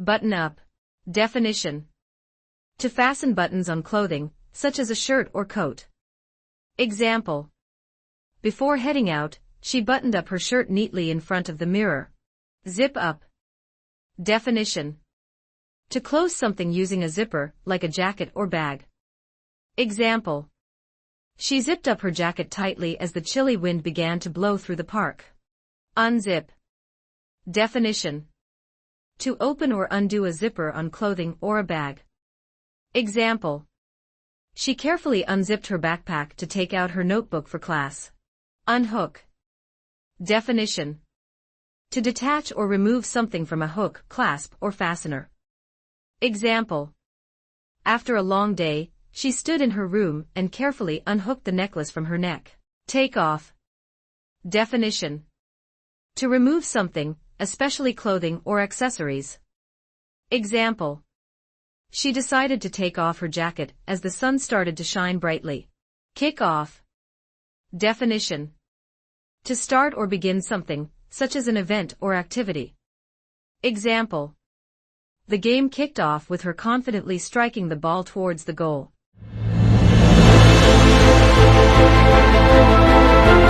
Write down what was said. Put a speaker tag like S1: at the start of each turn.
S1: Button up. Definition: to fasten buttons on clothing, such as a shirt or coat. Example: before heading out, she buttoned up her shirt neatly in front of the mirror. Zip up. Definition: to close something using a zipper, like a jacket or bag. Example: she zipped up her jacket tightly as the chilly wind began to blow through the park. Unzip. Definition: to open or undo a zipper on clothing or a bag. Example: she carefully unzipped her backpack to take out her notebook for class. Unhook. Definition: to detach or remove something from a hook, clasp, or fastener. Example: after a long day, she stood in her room and carefully unhooked the necklace from her neck. Take off. Definition: to remove something, especially clothing or accessories. Example: she decided to take off her jacket as the sun started to shine brightly. Kick off. Definition: to start or begin something, such as an event or activity. Example: the game kicked off with her confidently striking the ball towards the goal.